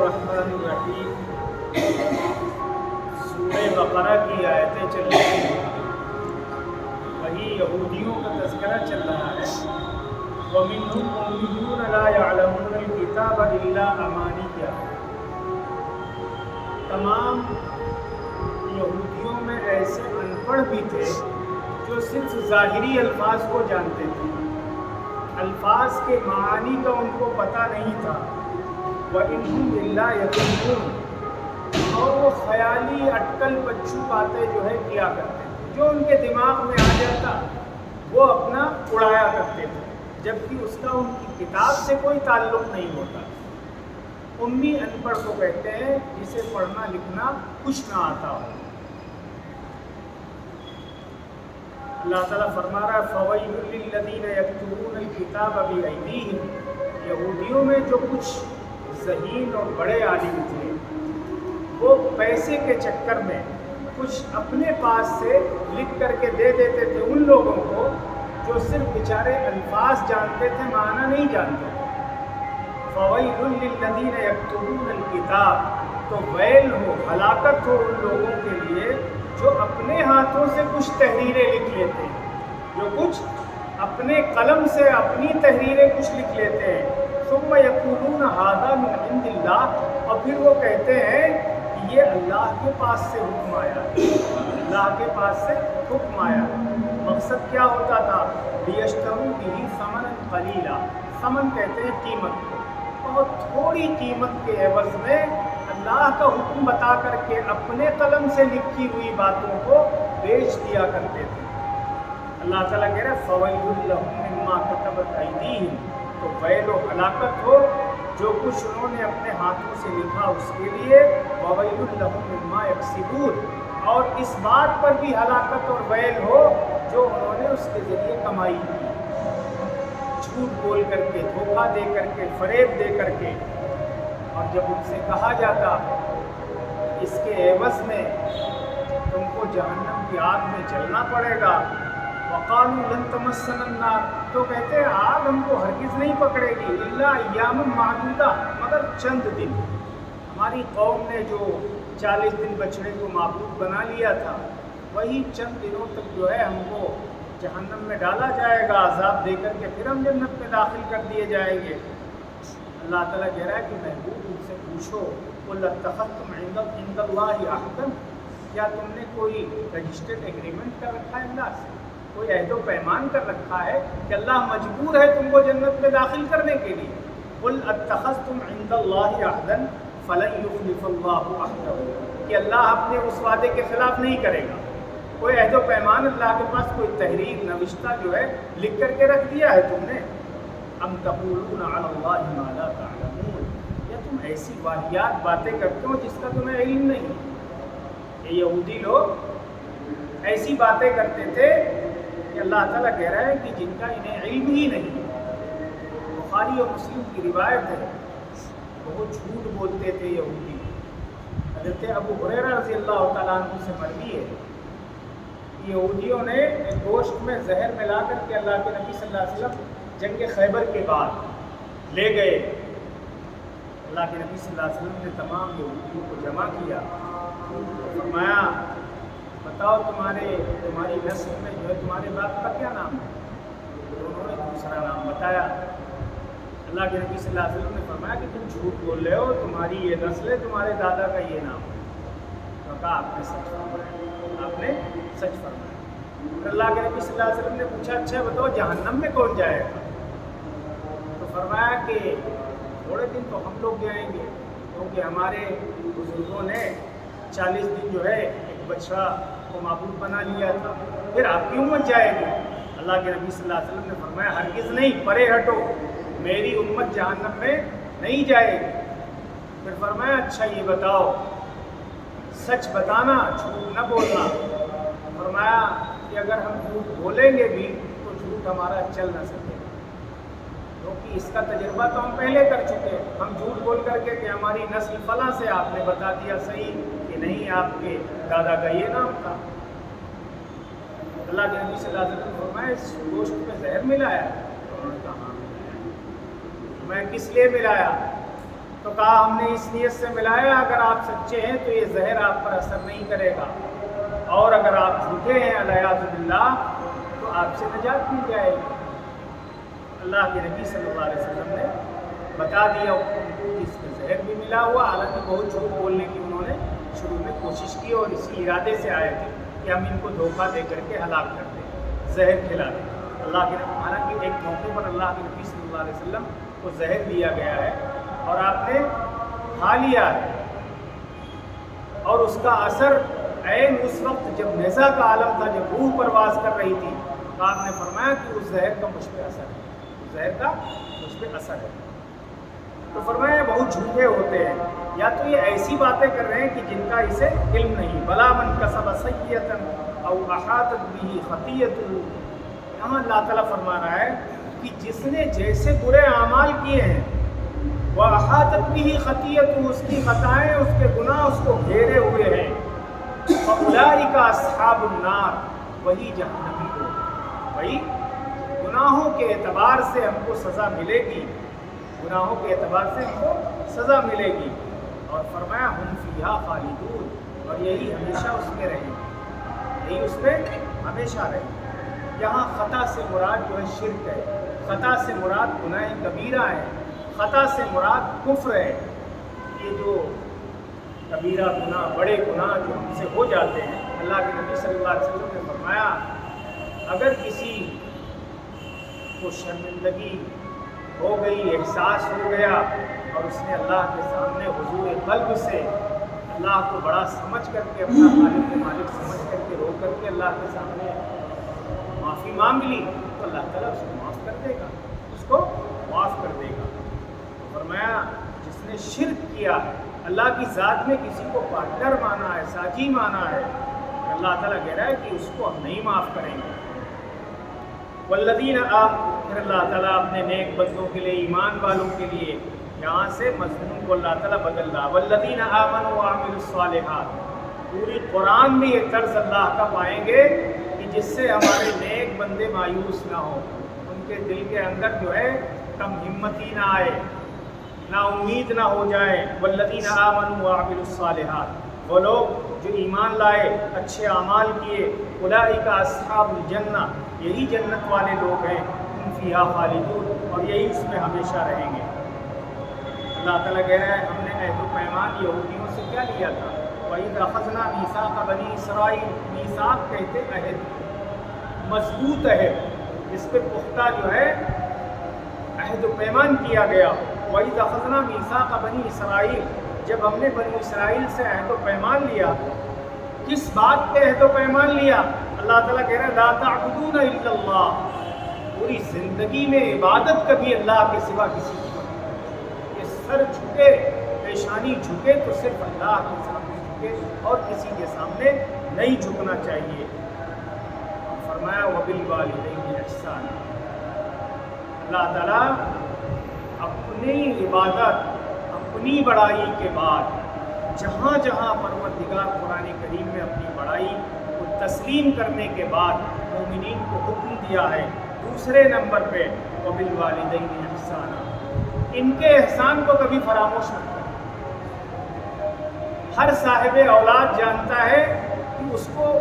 الرحمن الرحیم سورہ بقرہ کی آیتیں چل رہی ہیں، وہی یہودیوں کا تذکرہ چل رہا ہے۔ وَمِنْهُمْ أُمِّيُّونَ لَا يَعْلَمُونَ الْكِتَابَ إِلَّا أَمَانِيَّ۔ تمام یہودیوں میں ایسے ان پڑھ بھی تھے جو صرف ظاہری الفاظ کو جانتے تھے، الفاظ کے معانی کا ان کو پتہ نہیں تھا۔ وَإِنْهُمْ إِلَّا يَظُنُّونَ، اور وہ خیالی اٹکل بچو باتیں جو ہے کیا کرتے تھے، جو ان کے دماغ میں آ جاتا وہ اپنا اڑایا کرتے تھے، جبکہ اس کا ان کی کتاب سے کوئی تعلق نہیں ہوتا۔ امی ان پڑھ کو کہتے ہیں جسے پڑھنا لکھنا کچھ نہ آتا ہو۔ اللہ تعالیٰ فرما رہا ہے فَوَيْلٌ لِّلَّذِينَ يَكْتُبُونَ الْكِتَابَ بِأَيْدِيهِمْ۔ یہودیوں میں جو کچھ ذہین اور بڑے عالم تھے وہ پیسے کے چکر میں کچھ اپنے پاس سے لکھ کر کے دے دیتے تھے ان لوگوں کو جو صرف بیچارے الفاظ جانتے تھے، معنی نہیں جانتے تھے۔ فَوَيْلٌ لِّلَّذِينَ يَكْتُبُونَ الْكِتَابَ، تو ویل ہو، ہلاکت ہو ان لوگوں کے لیے جو اپنے ہاتھوں سے کچھ تحریریں لکھ لیتے ہیں، جو کچھ اپنے قلم سے اپنی تحریریں کچھ لکھ لیتے ہیں۔ ثم یقولون ھذا من عند اللہ، اور پھر وہ کہتے ہیں کہ یہ اللہ کے پاس سے حکم آیا، اللہ کے پاس سے حکم آیا۔ مقصد کیا ہوتا تھا؟ لیشتروا بہ ثمنا قلیلا، ثمن کہتے ہیں قیمت کو، بہت تھوڑی قیمت کے عوض میں اللہ کا حکم بتا کر کے اپنے قلم سے لکھی ہوئی باتوں کو بیچ دیا کرتے تھے۔ اللہ تعالیٰ کہہ رہے ہیں فَوَيْلٌ لَّهُم مِّمَّا كَتَبَتْ أَيْدِيهِمْ، تو ویل و ہلاکت ہو جو کچھ انہوں نے اپنے ہاتھوں سے لکھا اس کے لیے۔ وَوَيْلٌ لَّهُم مِّمَّا يَكْسِبُونَ، اور اس بات پر بھی ہلاکت اور ویل ہو جو انہوں نے اس کے ذریعے کمائی کی، جھوٹ بول کر کے، دھوکہ دے کر کے، فریب دے کر کے۔ اور جب ان سے کہا جاتا اس کے عوض میں تم کو جہنم کی آگ میں چلنا پڑے گا، وَقَالُوا لَن تَمَسَّنَا النَّارُ، تو کہتے ہیں آگ ہم کو ہرگز نہیں پکڑے گی، إِلَّا أَيَّامًا مَّعْدُودَةً، مگر چند دن۔ ہماری قوم نے جو 40 دن بچڑے کو معبود بنا لیا تھا، وہی چند دنوں تک جو ہے ہم کو جہنم میں ڈالا جائے گا عذاب دے کر کے، پھر ہم جنت میں داخل کر دیے جائیں گے۔ اللہ تعالیٰ کہہ رہا ہے کہ محبوب ان سے پوچھو قُلْ اتَّخَذْتُمْ عِندَ اللَّهِ عَهْدًا، کیا تم نے کوئی رجسٹرڈ ایگریمنٹ کر رکھا ہے اللہ سے، کوئی عہد و پیمان کر رکھا ہے کہ اللہ مجبور ہے تم کو جنت میں داخل کرنے کے لیے؟ قُلْ اتَّخَذْتُمْ عِندَ اللَّهِ عَهْدًا فَلَن يُخْلِفَ اللَّهُ عَهْدَهُ، کہ اللہ اپنے اس وعدے کے خلاف نہیں کرے گا۔ کوئی عہد و پیمان اللہ کے پاس، کوئی تحریر نوشتہ جو ہے لکھ کر کے رکھ دیا ہے تم نے؟ ام تقولون علی اللہ ما لا تعلمون، یا تم ایسی واہیات باتیں کرتے ہو جس کا تمہیں علم نہیں؟ یہ یہودی لوگ ایسی باتیں کرتے تھے کہ اللہ تعالیٰ کہہ رہا ہے کہ جن کا انہیں علم ہی نہیں۔ بخاری اور مسلم کی روایت ہے، وہ جھوٹ بولتے تھے یہودی۔ حضرت ابو ہریرہ رضی اللہ تعالیٰ عنہ سے مروی ہے، یہودیوں نے ایک گوشت میں زہر ملا کر کے اللہ کے نبی صلی اللہ علیہ وسلم جنگ خیبر کے بعد لے گئے۔ اللہ کے نبی صلی اللہ علیہ وسلم نے تمام یہودیوں کو جمع کیا، فرمایا بتاؤ تمہاری نسل میں جو ہے تمہارے باپ کا کیا نام ہے؟ تو انہوں نے دوسرا نام بتایا۔ اللہ کے نبی صلی اللہ علیہ وسلم نے فرمایا کہ تم جھوٹ بول رہے ہو، تمہاری یہ نسل ہے، تمہارے دادا کا یہ نام ہے۔ تو کہا آپ نے سچ فرمایا، آپ نے سچ فرمایا۔ پھر اللہ کے نبی صلی اللہ علیہ وسلم نے پوچھا اچھا بتاؤ جہنم میں کون جائے گا؟ تو فرمایا کہ تھوڑے دن تو ہم لوگ جائیں گے، کیونکہ ہمارے بزرگوں نے 40 دن جو ہے ایک بچڑا کو معبود بنا لیا تھا، پھر آپ کی امت جائے گی۔ اللہ کے نبی صلی اللہ علیہ وسلم نے فرمایا ہرگز نہیں، پرے ہٹو، میری امت جہنم میں نہیں جائے گی۔ پھر فرمایا اچھا یہ بتاؤ، سچ بتانا، جھوٹ نہ بولنا۔ فرمایا کہ اگر ہم جھوٹ بولیں گے بھی تو جھوٹ ہمارا چل نہ سکے، کیونکہ اس کا تجربہ تو ہم پہلے کر چکے۔ ہم جھوٹ بول کر کے کہ ہماری نسل فلاں سے آپ نے بتا دیا صحیح کہ نہیں آپ کے دادا کا یہ نام تھا۔ اللہ کے نبی صلی اللہ علیہ وسلم نے فرمایا اس گوشت میں زہر ملایا؟ انہوں نے کہا ہاں ملایا۔ میں کس لیے ملایا؟ تو کہا ہم نے اس نیت سے ملایا اگر آپ سچے ہیں تو یہ زہر آپ پر اثر نہیں کرے گا، اور اگر آپ جھوٹے ہیں علیاذ باللہ تو آپ سے نجات مل جائے گی۔ اللہ کے نبی صلی اللہ علیہ وسلم نے بتا دیا کہ اس میں زہر بھی ملا ہوا، حالانکہ بہت جھوٹ بولنے کی انہوں نے شروع میں کوشش کی اور اسی ارادے سے آئے تھے کہ ہم ان کو دھوکہ دے کر کے ہلاک کر دیں، زہر کھلا دیں۔ اللہ کے نبی، حالانکہ ایک موقع پر اللہ کے نبی صلی اللہ علیہ وسلم کو زہر دیا گیا ہے اور آپ نے کھا لیا ہے، اور اس کا اثر عین اس وقت جب نیزہ کا عالم تھا، جب روح پرواز کر رہی تھی، تو آپ نے فرمایا کہ اس زہر کا مجھ پہ اثر ہے، زہر کا مجھ پہ اثر ہے۔ تو فرمایا بہت جھوٹے ہوتے ہیں، یا تو یہ ایسی باتیں کر رہے ہیں کہ جن کا اسے علم نہیں۔ بلا من کسب سیئۃ او احاطت بہ خطیئۃ، یہاں اللہ تعالیٰ فرما رہا ہے کہ جس نے جیسے برے اعمال کیے ہیں، وہ احاطت بہ خطیئۃ، اس کی خطائیں، اس کے گناہ اس کو گھیرے ہوئے ہیں، فاولئک اصحاب النار، وہی جہنمی لوگ، وہی گناہوں کے اعتبار سے ہم کو سزا ملے گی، گناہوں کے اعتبار سے ہم کو سزا ملے گی۔ اور فرمایا ہم فیہا خالدون، اور یہی ہمیشہ اس میں رہیں گے، یہی اس میں ہمیشہ رہیں گے۔ یہاں خطا سے مراد جو ہے شرک ہے، خطا سے مراد گناہ کبیرہ ہے، خطا سے مراد کفر ہے۔ یہ جو کبیرہ گناہ، بڑے گناہ جو ہم سے ہو جاتے ہیں، اللہ کے نبی صلی اللہ علیہ وسلم نے فرمایا اگر کسی کو شرمندگی ہو گئی، احساس ہو گیا، اور اس نے اللہ کے سامنے حضور قلب سے اللہ کو بڑا سمجھ کر کے، اپنا خالق مالک سمجھ کر کے، رو کر کے اللہ کے سامنے معافی مانگ لی، تو اللہ تعالیٰ اس کو معاف کر دے گا، اس کو معاف کر دے گا۔ فرمایا جس نے شرک کیا ہے، اللہ کی ذات میں کسی کو پارٹنر مانا ہے، ساجی مانا ہے، اللہ تعالیٰ کہہ رہا ہے کہ اس کو ہم نہیں معاف کریں گے۔ والذین پھر اللہ تعالیٰ اپنے نیک بندوں کے لیے، ایمان والوں کے لیے، یہاں سے مضمون کو اللہ تعالیٰ بدل رہا، والذین آمنوا وعملوا الصالحات۔ پوری قرآن میں یہ طرز اللہ کا پائیں گے کہ جس سے ہمارے نیک بندے مایوس نہ ہوں، ان کے دل کے اندر جو ہے کم ہمتی نہ آئے، نا امید نہ ہو جائے۔ والذین آمنوا وعملوا الصالحات، وہ لوگ جو ایمان لائے، اچھے اعمال کیے، اولئک اصحاب الجنہ، یہی جنت والے لوگ ہیں، ہم فیہا خالدون، اور یہی اس میں ہمیشہ رہیں گے۔ اللہ تعالیٰ کہہ رہا ہے ہم نے عہد و پیمان یہودیوں سے کیا لیا تھا، وَإِذْ أَخَذْنَا مِيثَاقَ بَنِي إِسْرَائِیل، میثاق کہتے عہد، مضبوط عہد، اس پہ پختہ جو ہے عہد و پیمان کیا گیا۔ وَإِذْ أَخَذْنَا مِيثَاقَ بَنِي إِسْرَائِیل، جب ہم نے بنی اسرائیل سے عہد و پیمان لیا، کس بات پہ عہد و پیمان لیا؟ اللہ تعالیٰ کہہ رہے ہیں لا تعبدون الا اللہ، پوری زندگی میں عبادت کبھی اللہ کے سوا کسی کی مت، یہ سر جھکے، پیشانی جھکے تو صرف اللہ کے سامنے جھکے، اور کسی کے سامنے نہیں جھکنا چاہیے۔ فرمایا وبالوالدین احسانا، اللہ تعالیٰ اپنی عبادت، اپنی بڑائی کے بعد جہاں جہاں پروردگار قرآن کریم میں اپنی بڑائی کو تسلیم کرنے کے بعد مومنین کو حکم دیا ہے، دوسرے نمبر پہ وبالوالدین احسانا، ان کے احسان کو کبھی فراموش نہ کریں۔ ہر صاحب اولاد جانتا ہے کہ اس کو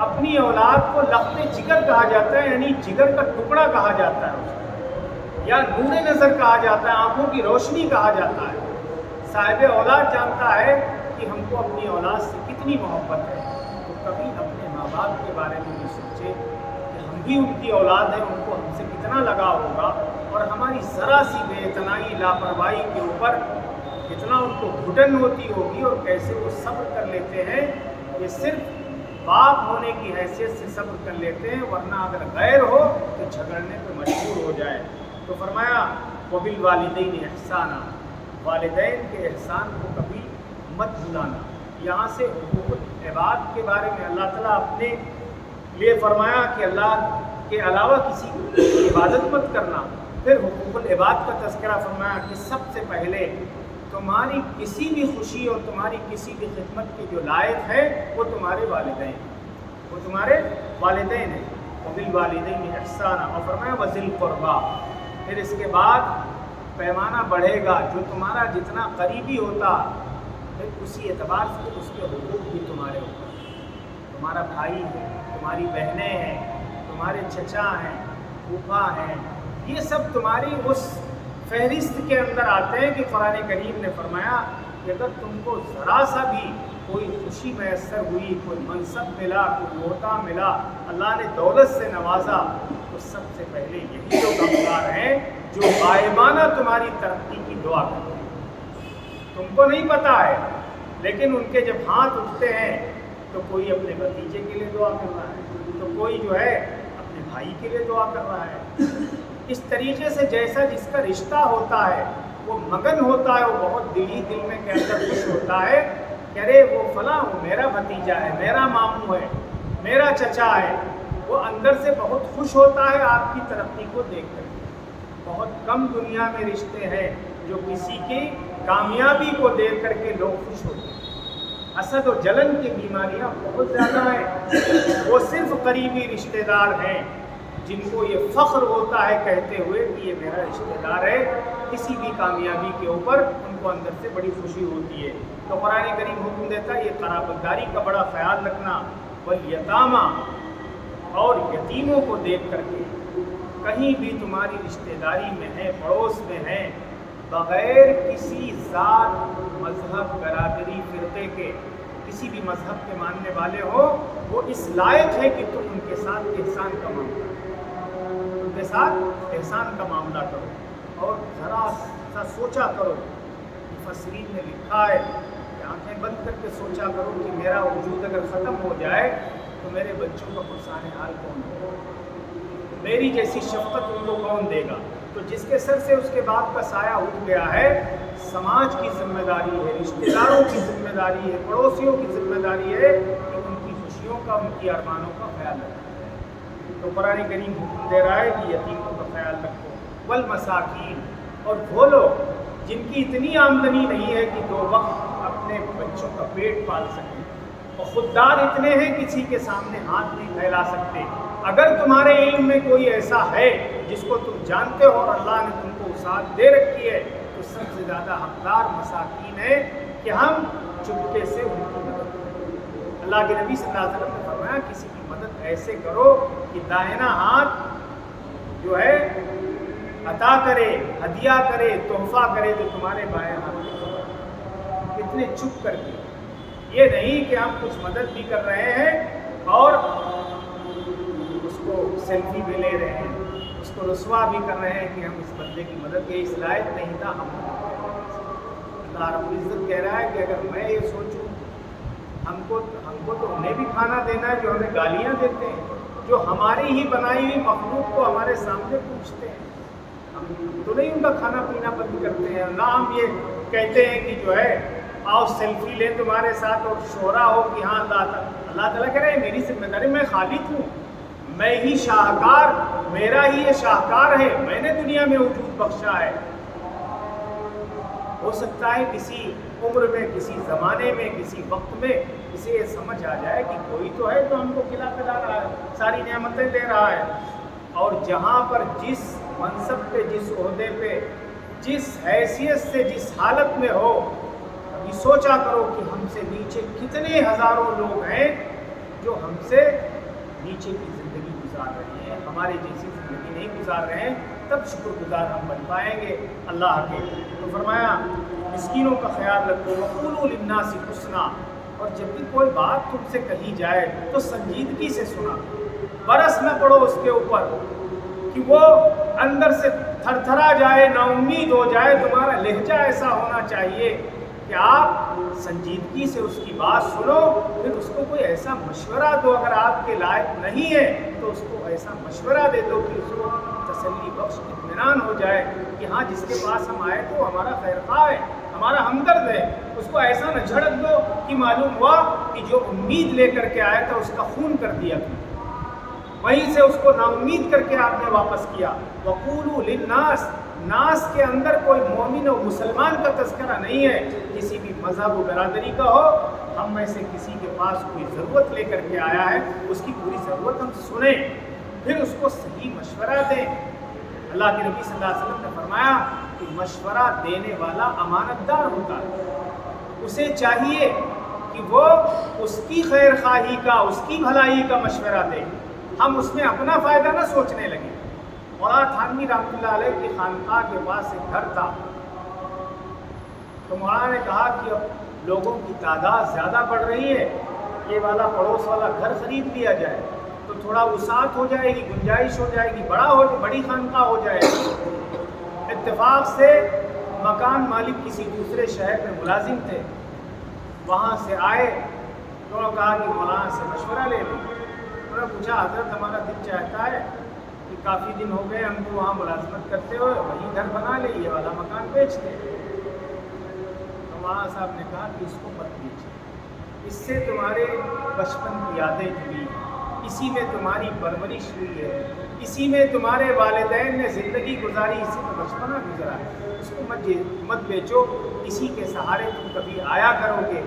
اپنی اولاد کو لخت جگر کہا جاتا ہے، یعنی جگر کا ٹکڑا کہا جاتا ہے، یا نور نظر کہا جاتا ہے، آنکھوں کی روشنی کہا جاتا ہے۔ صاحب اولاد جانتا ہے کہ ہم کو اپنی اولاد سے کتنی محبت ہے، تو کبھی اپنے ماں باپ کے بارے میں بھی سوچے کہ ہم بھی ان کی اولاد ہیں، ان کو ہم سے کتنا لگاؤ ہوگا، اور ہماری ذرا سی بے اعتنائی، لاپرواہی کے اوپر کتنا ان کو گھٹن ہوتی ہوگی، اور کیسے وہ صبر کر لیتے ہیں۔ یہ صرف باپ ہونے کی حیثیت سے صبر کر لیتے ہیں، ورنہ اگر غیر ہو تو جھگڑنے پہ مجبور ہو جائے۔ تو فرمایا وبالوالدین احسانا، والدین کے احسان کو کبھی مت بھلانا۔ یہاں سے حقوق العباد کے بارے میں اللہ تعالیٰ اپنے لیے فرمایا کہ اللہ کے علاوہ کسی کی عبادت مت کرنا، پھر حقوق العباد کا تذکرہ فرمایا کہ سب سے پہلے تمہاری کسی بھی خوشی اور تمہاری کسی بھی خدمت کے جو لائق ہے وہ تمہارے والدین، وہ تمہارے والدین ہیں۔ وبالوالدین احسانا، اور فرمایا وذی القربیٰ، پھر اس کے بعد پیمانہ بڑھے گا، جو تمہارا جتنا قریبی ہوتا پھر اسی اعتبار سے اس کے حقوق بھی تمہارے اوپر، تمہارا بھائی ہے، تمہاری بہنیں ہیں، تمہارے چچا ہیں، پھوپھا ہیں، یہ سب تمہاری اس فہرست کے اندر آتے ہیں کہ قرآن کریم نے فرمایا کہ اگر تم کو ذرا سا بھی کوئی خوشی میسر ہوئی، کوئی منصب ملا، کوئی عہدہ ملا، اللہ نے دولت سے نوازا، تو سب سے پہلے یہی لوگ حقدار ہیں جو غائبانہ تمہاری ترقی کی دعا کرتے ہیں۔ تم کو نہیں پتہ ہے، لیکن ان کے جب ہاتھ اٹھتے ہیں تو کوئی اپنے بھتیجے کے لیے دعا کر رہا ہے، تو کوئی جو ہے اپنے بھائی کے لیے دعا کر رہا ہے۔ اس طریقے سے جیسا جس کا رشتہ ہوتا ہے وہ مگن ہوتا ہے، وہ بہت دل میں کے اندر خوش ہوتا ہے کہ ارے وہ فلاں وہ میرا بھتیجا ہے، میرا ماموں ہے، میرا چچا ہے، وہ اندر سے بہت خوش ہوتا ہے آپ کی ترقی کو دیکھ کر۔ بہت کم دنیا میں رشتے ہیں جو کسی کی کامیابی کو دیکھ کر کے لوگ خوش ہوتے ہیں۔ حسد و جلن کی بیماریاں بہت زیادہ ہیں، وہ صرف قریبی رشتہ دار ہیں جن کو یہ فخر ہوتا ہے کہتے ہوئے کہ یہ میرا رشتہ دار ہے، کسی بھی کامیابی کے اوپر ان کو اندر سے بڑی خوشی ہوتی ہے۔ تو قرآن کریم حکم دیتا ہے یہ قرابت داری کا بڑا خیال رکھنا، والیتاما، اور یتیموں کو دیکھ کر کے کہیں بھی تمہاری رشتہ داری میں ہے، پڑوس میں ہے، بغیر کسی ذات، مذہب، برادری، فرقے کے، کسی بھی مذہب کے ماننے والے ہو، وہ اس لائق ہے کہ تم ان کے ساتھ احسان کا معاملہ کرو، ان کے ساتھ احسان کا معاملہ کرو، اور ذرا سا سوچا کرو۔ مفسرین نے لکھا ہے کہ آنکھیں بند کر کے سوچا کرو کہ میرا وجود اگر ختم ہو جائے تو میرے بچوں کا پرسان حال کون ہوگا، میری جیسی شفقت ان کو کون دے گا؟ تو جس کے سر سے اس کے باپ کا سایہ اٹھ گیا ہے، سماج کی ذمہ داری ہے، رشتہ داروں کی ذمہ داری ہے، پڑوسیوں کی ذمہ داری ہے کہ ان کی خوشیوں کا، ان کی ارمانوں کا خیال رکھیں۔ تو قرآن کریم حکم دے رہا ہے کہ یتیموں کا خیال رکھو، والمساکین، اور وہ لوگ جن کی اتنی آمدنی نہیں ہے کہ 2 وقت اپنے بچوں کا پیٹ پال سکیں، اور خوددار اتنے ہیں کسی کے سامنے ہاتھ نہیں پھیلا سکتے۔ اگر تمہارے علم میں کوئی ایسا ہے جس کو تم جانتے ہو اور اللہ نے تم کو وسعت دے رکھی ہے، تو سب سے زیادہ حقدار مساکین ہے کہ ہم چپکے سے ان کی مدد کریں۔ اللہ کے نبی صلی اللہ علیہ وسلم نے فرمایا کسی کی مدد ایسے کرو کہ دائنا ہاتھ جو ہے عطا کرے، ہدیہ کرے، تحفہ کرے تو تمہارے بائیں ہاتھ کو اتنے چپ کر کے، یہ نہیں کہ ہم کچھ مدد بھی کر رہے ہیں اور اس کو سیلفی بھی لے رہے ہیں، اس کو رسوا بھی کر رہے ہیں کہ ہم اس بندے کی مدد کے اس لائق نہیں تھا، ہم اللہ رب العزت کہہ رہا ہے کہ اگر میں یہ سوچوں ہم کو تو انہیں بھی کھانا دینا ہے جو ہمیں گالیاں دیتے ہیں، جو ہماری ہی بنائی ہوئی مخلوق کو ہمارے سامنے پوچھتے ہیں، ہم تو نہیں ان کا کھانا پینا بند کرتے ہیں، نہ ہم یہ کہتے ہیں کہ جو ہے آؤ سیلفی لیں تمہارے ساتھ اور شہرا ہو کہ ہاں اللہ تعالیٰ کہہ رہے ہیں میری ذمہ داری، میں خالق ہوں، میں ہی شاہکار، میرا ہی یہ شاہکار ہے، میں نے دنیا میں وجود بخشا ہے۔ ہو سکتا ہے کسی عمر میں، کسی زمانے میں، کسی وقت میں اسے یہ سمجھ آ جائے کہ کوئی تو ہے جو ہم کو کھلا پلا رہا ہے، ساری نعمتیں دے رہا ہے، اور جہاں پر جس منصب پہ، جس عہدے پہ، جس حیثیت سے، جس حالت میں ہو، ابھی سوچا کرو کہ ہم سے نیچے کتنے ہزاروں لوگ ہیں جو ہم سے نیچے کی زندگی گزار رہے ہیں، ہمارے جیسی زندگی نہیں گزار رہے ہیں، تب شکر گزار ہم بن پائیں گے اللہ کے۔ تو فرمایا مسکینوں کا خیال رکھو، وقولوا للناس حسنا، اور جب بھی کوئی بات تم سے کہی جائے تو سنجیدگی سے سنا، برس نہ پڑو اس کے اوپر کہ وہ اندر سے تھر تھرا جائے، نا امید ہو جائے۔ تمہارا لہجہ ایسا ہونا چاہیے کہ آپ سنجیدگی سے اس کی بات سنو، پھر اس کو کوئی ایسا مشورہ دو، اگر آپ کے لائق نہیں ہے تو اس کو ایسا مشورہ دے دو کہ اس کو تسلی بخش، اطمینان ہو جائے کہ ہاں جس کے پاس ہم آئے تو ہمارا خیر خواہ ہے، ہمارا ہمدرد ہے۔ اس کو ایسا نہ جھڑک دو کہ معلوم ہوا کہ جو امید لے کر کے آیا تھا اس کا خون کر دیا، وہیں سے اس کو نا امید کر کے آپ نے واپس کیا۔ وقولوا للناس، ناس کے اندر کوئی مومن و مسلمان کا تذکرہ نہیں ہے، کسی بھی مذہب و برادری کا ہو۔ ہم میں سے کسی کے پاس کوئی ضرورت لے کر کے آیا ہے، اس کی پوری ضرورت ہم سنیں، پھر اس کو صحیح مشورہ دیں۔ اللہ کے نبی صلی اللہ علیہ وسلم نے فرمایا کہ مشورہ دینے والا امانت دار ہوتا ہے، اسے چاہیے کہ وہ اس کی خیر خواہی کا، اس کی بھلائی کا مشورہ دے، ہم اس میں اپنا فائدہ نہ سوچنے لگیں۔ مولانا تھانوی رحمۃ اللہ علیہ کی خانقاہ کے پاس ایک گھر تھا، تو مولانا نے کہا کہ اب لوگوں کی تعداد زیادہ بڑھ رہی ہے، یہ والا پڑوس والا گھر خرید لیا جائے تو تھوڑا وسعت ہو جائے گی، گنجائش ہو جائے گی، بڑی خانقاہ ہو جائے گی۔ اتفاق سے مکان مالک کسی دوسرے شہر میں ملازم تھے، وہاں سے آئے تو انہوں نے کہا کہ مولانا سے مشورہ لے لیں۔ انہوں نے پوچھا حضرت ہمارا دل چاہتا ہے کہ کافی دن ہو گئے ہم کو وہاں ملازمت کرتے ہوئے، وہی گھر بنا لیں، یہ والا مکان بیچ دیں۔ تو مولانا صاحب نے کہا کہ اس کو مت بیچیں، اس سے تمہارے بچپن کی یادیں جڑی ہیں، اسی میں تمہاری پرورش ہوئی ہے، اسی میں تمہارے والدین نے زندگی گزاری، اسی میں بچپنا گزرا ہے، اس کو مت بیچو، اسی کے سہارے تم کبھی آیا کرو گے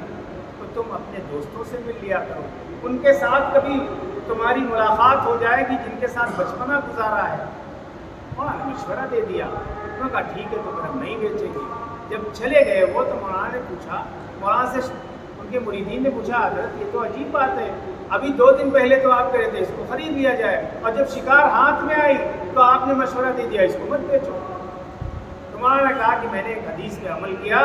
تو تم اپنے دوستوں سے مل لیا کرو، ان کے ساتھ کبھی تمہاری ملاقات ہو جائے گی جن کے ساتھ بچپنا گزارا ہے۔ مولانا نے مشورہ دے دیا، انہوں نے کہا ٹھیک ہے تو پھر ہم نہیں بیچیں گے۔ جب چلے گئے وہ تو مولانا نے پوچھا، مولانا سے ان کے مریدین نے پوچھا حضرت یہ تو عجیب بات ہے، ابھی 2 دن پہلے تو آپ کہہ رہے تھے اس کو خرید لیا جائے، اور جب شکار ہاتھ میں آئی تو آپ نے مشورہ دے دیا اس کو مت بیچو۔ تو مولانا نے کہا کہ میں نے ایک حدیث پہ عمل کیا،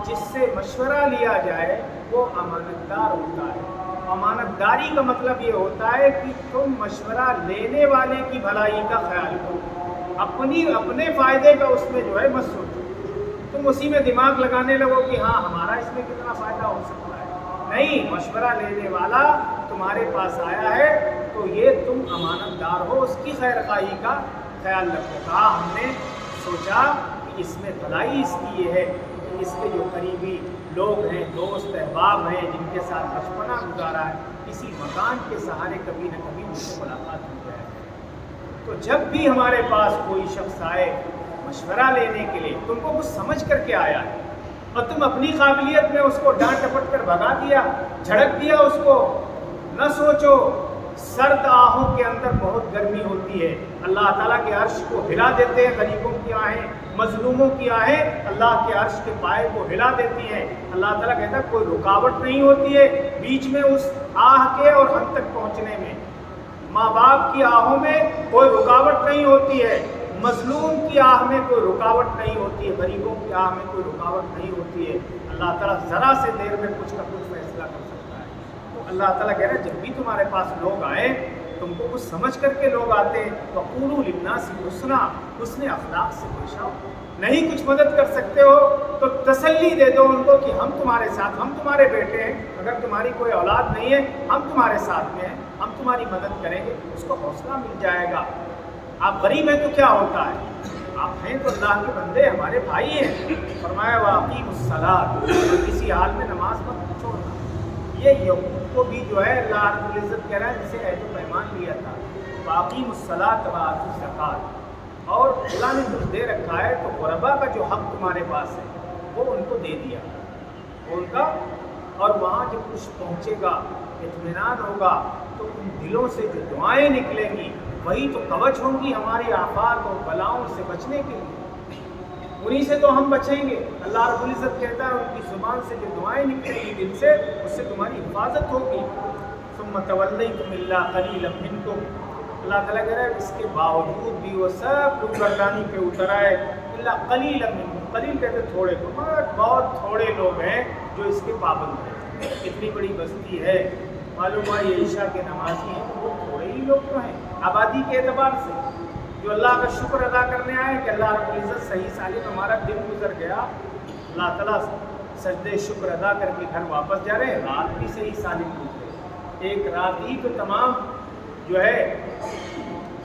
جس سے مشورہ لیا جائے وہ امانت دار ہوتا ہے۔ امانت داری کا مطلب یہ ہوتا ہے کہ تم مشورہ لینے والے کی بھلائی کا خیال کرو، اپنے فائدے کا اس میں جو ہے مت سوچو، تم اسی میں دماغ لگانے لگو کہ ہاں ہمارا اس میں کتنا فائدہ ہو سکتا ہے۔ نہیں، مشورہ لینے والا تمہارے پاس آیا ہے تو یہ تم امانت دار ہو، اس کی خیر خواہی کا خیال رکھو۔ کہا ہم نے سوچا کہ اس میں بھلائی اس کی یہ ہے کہ اس کے جو قریبی لوگ ہیں، دوست احباب ہیں، جن کے ساتھ بچپنا گزارا ہے، اسی مکان کے سہارے کبھی نہ کبھی ان سے ملاقات ہو جائے۔ تو جب بھی ہمارے پاس کوئی شخص آئے مشورہ لینے کے لیے، تم کو کچھ سمجھ کر کے آیا ہے اور تم اپنی قابلیت میں اس کو ڈانٹ ڈپٹ کر بھگا دیا، جھڑک دیا اس کو، نہ سوچو سرد آہوں کے اندر بہت گرمی ہوتی ہے، اللہ تعالیٰ کے عرش کو ہلا دیتے ہیں غریبوں کی آہیں، مظلوموں کی آہیں اللہ کے عرش کے پائے کو ہلا دیتی ہیں۔ اللہ تعالیٰ کہتا ہے کوئی رکاوٹ نہیں ہوتی ہے بیچ میں اس آہ کے اور ہم تک پہنچنے میں، ماں باپ کی آہوں میں کوئی رکاوٹ نہیں ہوتی ہے، مظلوم کی آہ میں کوئی رکاوٹ نہیں ہوتی ہے، غریبوں کی آہ میں کوئی رکاوٹ نہیں ہوتی ہے۔ اللہ تعالیٰ ذرا سے دیر میں کچھ کا کچھ فیصلہ کر سکتا ہے۔ تو اللہ تعالیٰ کہہ رہا ہے جب بھی تمہارے پاس لوگ آئے، تم کو کچھ سمجھ کر کے لوگ آتے ہیں، وَقُولُوا لِلنَّاسِ حُسْنًا، حسن اخلاق سے پیش آؤ۔ نہیں کچھ مدد کر سکتے ہو تو تسلی دے دو ان کو کہ ہم تمہارے ساتھ، ہم تمہارے بیٹے ہیں، اگر تمہاری کوئی اولاد نہیں ہے ہم تمہارے ساتھ میں ہیں، ہم تمہاری مدد کریں گے، اس کو حوصلہ مل جائے گا۔ آپ غریب ہیں تو کیا ہوتا ہے، آپ ہیں تو اللہ کے بندے، ہمارے بھائی ہیں۔ فرمایا وَأَقِیمُوا الصَّلَاةَ، کسی حال میں نماز مت چھوڑنا۔ یہ یعقوب کو بھی جو ہے اللہ رب العزت کہہ رہا ہے جسے عہد و پیمان لیا تھا، وَأَقِیمُوا الصَّلَاةَ وَآتُوا الزَّکَاةَ، اور اللہ نے کچھ دے رکھا ہے تو غربا کا جو حق تمہارے پاس ہے وہ ان کو دے دیا ان کا، اور وہاں جب کچھ پہنچے گا، اطمینان ہوگا، تو ان دلوں سے جو دعائیں نکلیں گی وہی تو کوچ ہوں گی ہماری آفات اور بلاؤں سے بچنے کے لیے، انہی سے تو ہم بچیں گے۔ اللہ رب العزت کہتا ہے ان کی زبان سے جو دعائیں نکلیں گی دل سے، اس سے تمہاری حفاظت ہوگی۔ ثم تولیتم الا قلیلا منکم، اللہ تعالیٰ کہہ رہا ہے اس کے باوجود بھی وہ سب لوگ گردانی پہ اتر آئے، اللہ قلیلا منکم، قلیل کہتے تھوڑے کو، مگر بہت تھوڑے لوگ ہیں جو اس کے پابند ہیں۔ اتنی بڑی بستی ہے، معلوم ہے یہ عشاء کے نمازی ہیں، وہ تھوڑے ہی لوگ تو ہیں آبادی کے اعتبار سے، جو اللہ کا شکر ادا کرنے آئے کہ اللہ رب العزت صحیح سالم ہمارا دن گزر گیا، اللہ تعالیٰ سجدے شکر ادا کر کے گھر واپس جا رہے ہیں، رات بھی صحیح سالم گزرے، ایک رات ہی تو تمام جو ہے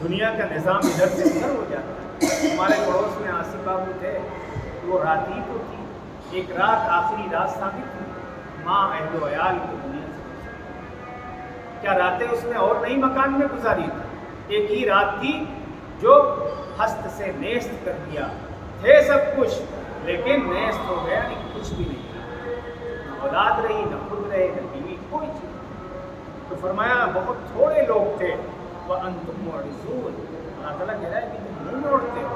دنیا کا نظام ادھر سے ادھر ہو جاتا ہے۔ ہمارے پڑوس میں آصف بابو تھے، وہ رات ہی تو تھی، ایک رات آخری رات ثابت ہوئی، ماں اہل و عیال کو دنیا سے گزری، کیا راتیں اس نے اور نئی مکان میں گزاری تھی؟ ایک ہی رات تھی جو ہست سے نیست کر دیا، تھے سب کچھ لیکن نیست ہو گیا، کچھ بھی نہیں رہا، نہ اولاد رہی، نہ خود رہے، نہ بیوی، کوئی چیز۔ تو فرمایا بہت تھوڑے لوگ تھے، وَأَنْتُمْ مُعْرِضُونَ، اللہ تعالیٰ کہہ رہا ہے کہ تم منہ موڑتے ہو،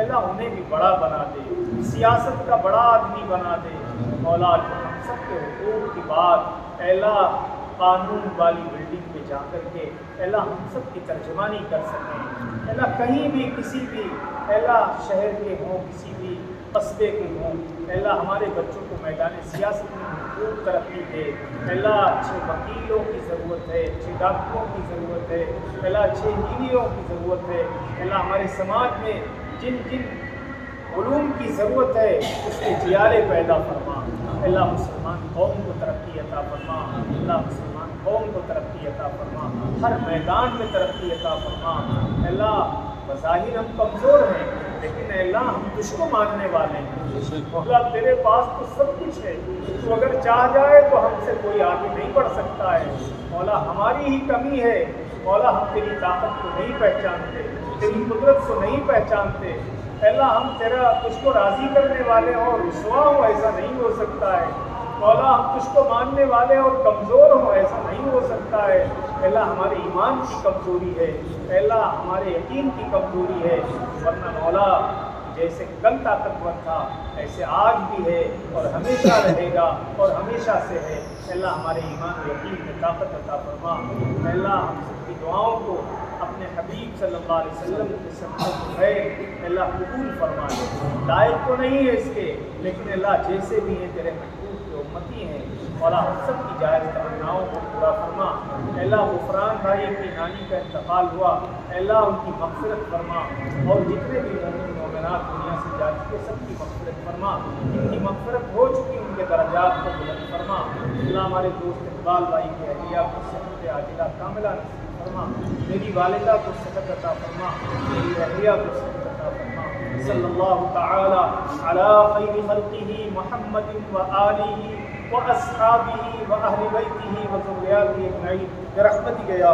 اللہ انہیں بھی بڑا بنا دے، سیاست کا بڑا آدمی بنا دے مولا۔ ہم سب کے حقوق کی بات اللہ قانون والی بلڈنگ پہ جا کر کے اللہ ہم سب کی ترجمانی کر سکیں، اللہ کہیں بھی کسی بھی اللہ شہر کے ہوں، کسی بھی قصبے کے ہوں، اللہ ہمارے بچوں کو میدان سیاست میں خوب ترقی دے۔ اللہ اچھے وکیلوں کی ضرورت ہے، اچھے ڈاکٹروں کی ضرورت ہے، اللہ اچھے انجینئروں کی ضرورت ہے۔ اللہ ہمارے سماج میں جن جن علوم کی ضرورت ہے اس کے جیارے پیدا فرما۔ اللہ مسلمان قوم کو ترقی عطا فرما، اللہ مسلمان قوم کو ترقی عطا فرما، ہر میدان میں ترقی عطا فرما۔ اللہ بظاہر ہم کمزور ہیں لیکن اللہ ہم تجھ کو ماننے والے ہیں، مولا تیرے پاس تو سب کچھ ہے، تو اگر چاہ جائے تو ہم سے کوئی آگے نہیں بڑھ سکتا ہے۔ مولا ہماری ہی کمی ہے، مولا ہم تیری طاقت کو نہیں پہچانتے، تیری قدرت کو نہیں پہچانتے۔ اللہ ہم تیرا تجھ کو راضی کرنے والے ہوں اور رسوا ہوں ایسا نہیں ہو سکتا ہے، مولا ہم تجھ کو ماننے والے اور کمزور ہوں ایسا نہیں ہو سکتا ہے۔ اللہ ہمارے ایمان کی کمزوری ہے، اللہ ہمارے یقین کی کمزوری ہے، ورنہ مولا جیسے کل طاقتور تھا ایسے آج بھی ہے اور ہمیشہ رہے گا اور ہمیشہ سے ہے۔ اللہ ہمارے ایمان و یقین میں طاقت عطا فرما۔ اللہ ہم سب کی دعاؤں کو اپنے حبیب صلی اللہ علیہ وسلم کے صدقہ خیر اللہ قبول فرما لے۔ لائق تو نہیں ہے اس کے لیکن اللہ جیسے بھی ہیں تیرے محبوب کے امتی ہیں، مولا ہم سب کی جائز تمناؤں کو پورا فرما۔ اللہ غفران بھائی کی نانی کا انتقال ہوا، اللہ ان کی مغفرت فرما، اور جتنے بھی مومن مومنات دنیا سے جا چکے سب کی مغفرت فرما، جن کی مغفرت ہو چکی ان کے درجات کو بلند فرما۔ اللہ ہمارے دوست اقبال بھائی کی اہلیہ کو صحت عاجلہ کاملہ نصیب فرما، میری والدہ کو صحت عطا فرما، میری اہلیہ کو صحت عطا فرما۔ صلی اللہ تعالی علی خیر خلقہ محمد و آلہ و اصحابہ و اہل بیتہ و ذریاتہ اجمعین برحمتک یا